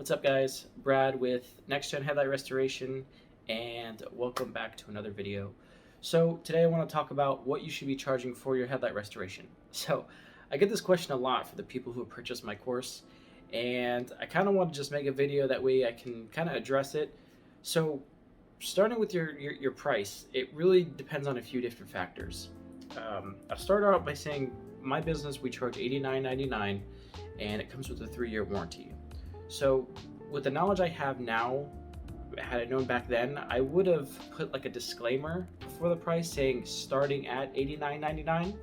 What's up, guys? Brad with Next Gen Headlight Restoration, and welcome back to another video. So today I want to talk about what you should be charging for your headlight restoration. So I get this question a lot for the people who have purchased my course, and I kind of want to just make a video that way I can kind of address it. So starting with your price, it really depends on a few different factors. I'll start out by saying my business, we charge $89.99, and it comes with a 3-year warranty. So with the knowledge I have now, had I known back then, I would have put like a disclaimer before the price saying starting at $89.99,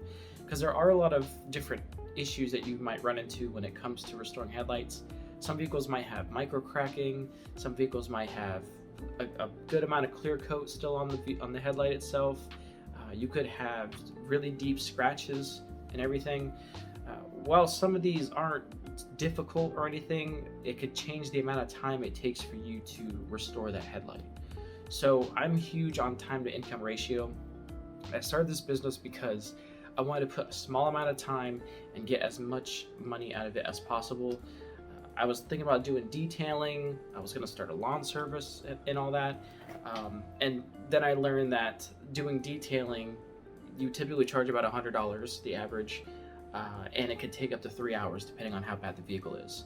because there are a lot of different issues that you might run into when it comes to restoring headlights. Some vehicles might have micro cracking, some vehicles might have a good amount of clear coat still on the headlight itself. You could have really deep scratches and everything. While some of these aren't difficult or anything, it could change the amount of time it takes for you to restore that headlight. So I'm huge on time to income ratio. I started this business because I wanted to put a small amount of time and get as much money out of it as possible. I was thinking about doing detailing. I was going to start a lawn service and all that. And then I learned that doing detailing, you typically charge about $100, the average. And it could take up to 3 hours depending on how bad the vehicle is.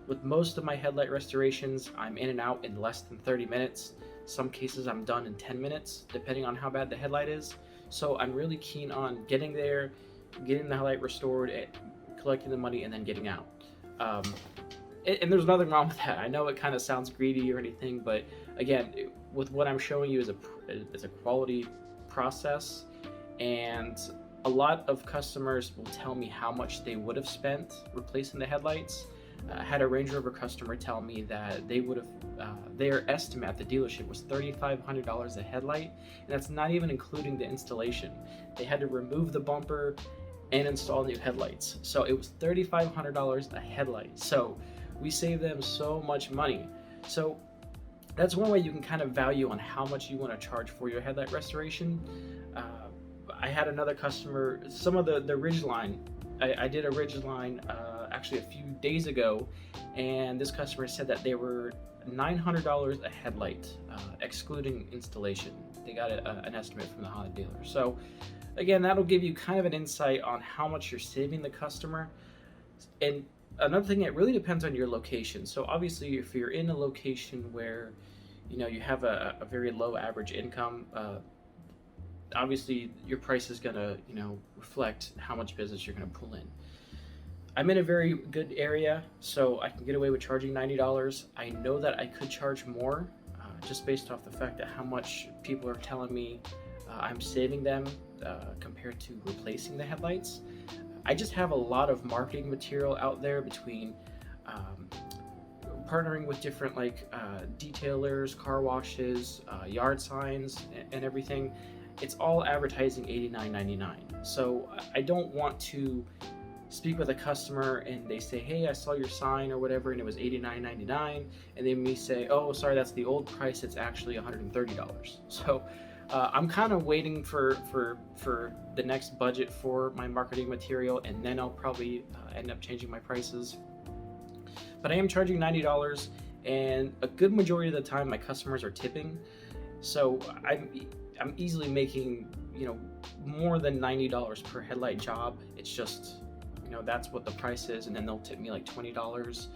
With most of my headlight restorations, I'm in and out in less than 30 minutes. Some cases I'm done in 10 minutes, depending on how bad the headlight is. So I'm really keen on getting there, getting the headlight restored, collecting the money, and then getting out. And there's nothing wrong with that. I know it kind of sounds greedy or anything, but again, with what I'm showing you is a quality process, and a lot of customers will tell me how much they would have spent replacing the headlights. I had a Range Rover customer tell me that they would have, their estimate at the dealership was $3,500 a headlight, and that's not even including the installation. They had to remove the bumper and install new headlights. So it was $3,500 a headlight. So we save them so much money. So that's one way you can kind of value on how much you want to charge for your headlight restoration. I had another customer, some of the Ridgeline, I did a Ridgeline actually a few days ago, and this customer said that they were $900 a headlight, excluding installation. They got an estimate from the Honda dealer. So again, that'll give you kind of an insight on how much you're saving the customer. And another thing, it really depends on your location. So obviously, if you're in a location where you have a very low average income, obviously your price is gonna reflect how much business you're gonna pull in. I'm in a very good area, so I can get away with charging $90. I know that I could charge more, just based off the fact that how much people are telling me I'm saving them compared to replacing the headlights. I just have a lot of marketing material out there between partnering with different detailers, car washes, yard signs, and everything. It's all advertising $89.99. So I don't want to speak with a customer and they say, hey, I saw your sign or whatever, and it was $89.99, and then me say, oh, sorry, that's the old price, it's actually $130. So I'm kind of waiting for the next budget for my marketing material, and then I'll probably end up changing my prices. But I am charging $90, and a good majority of the time my customers are tipping. So I'm easily making more than $90 per headlight job. It's just that's what the price is, and then they'll tip me like $20.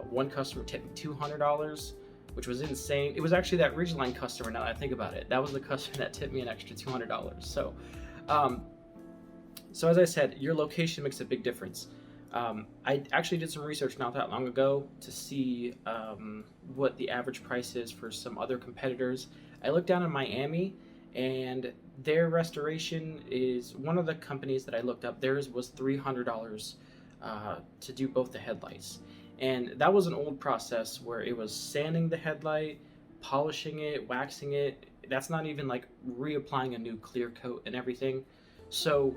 One customer tipped me $200, which was insane. It was actually that Ridgeline customer, now that I think about it. That was the customer that tipped me an extra $200. So so as I said, your location makes a big difference. I actually did some research not that long ago to see what the average price is for some other competitors. I looked down in Miami, and their restoration is one of the companies that I looked up. Theirs was $300 to do both the headlights. And that was an old process where it was sanding the headlight, polishing it, waxing it. That's not even like reapplying a new clear coat and everything. So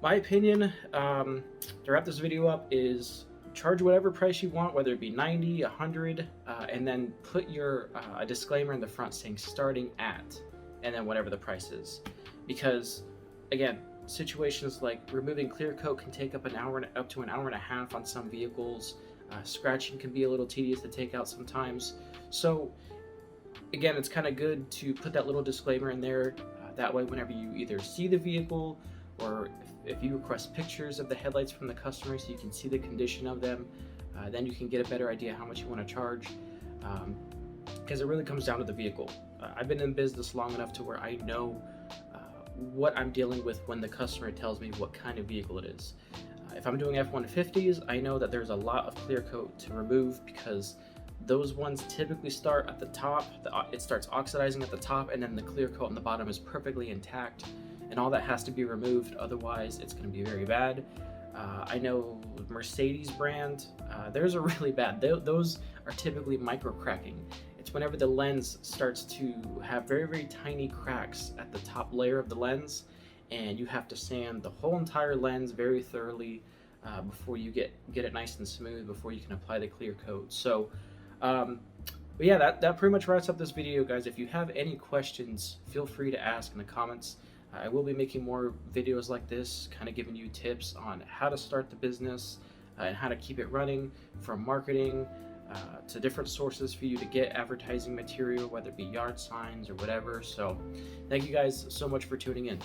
my opinion to wrap this video up is charge whatever price you want, whether it be 90, 100, and then put your a disclaimer in the front saying starting at, and then whatever the price is. Because again, situations like removing clear coat can take up to an hour and a half on some vehicles. Scratching can be a little tedious to take out sometimes. So again, it's kind of good to put that little disclaimer in there. That way, whenever you either see the vehicle or if you request pictures of the headlights from the customer so you can see the condition of them, then you can get a better idea how much you want to charge, because it really comes down to the vehicle. I've been in business long enough to where I know what I'm dealing with when the customer tells me what kind of vehicle it is. If I'm doing F-150s, I know that there's a lot of clear coat to remove because those ones typically start at the top. It starts oxidizing at the top, and then the clear coat on the bottom is perfectly intact, and all that has to be removed, otherwise it's going to be very bad. I know Mercedes brand, theirs are really bad. Those are typically micro cracking. It's whenever the lens starts to have very, very tiny cracks at the top layer of the lens, and you have to sand the whole entire lens very thoroughly before you get it nice and smooth, before you can apply the clear coat. So but yeah, that pretty much wraps up this video, guys. If you have any questions, feel free to ask in the comments. I will be making more videos like this, kind of giving you tips on how to start the business and how to keep it running, from marketing to different sources for you to get advertising material, whether it be yard signs or whatever. So thank you guys so much for tuning in.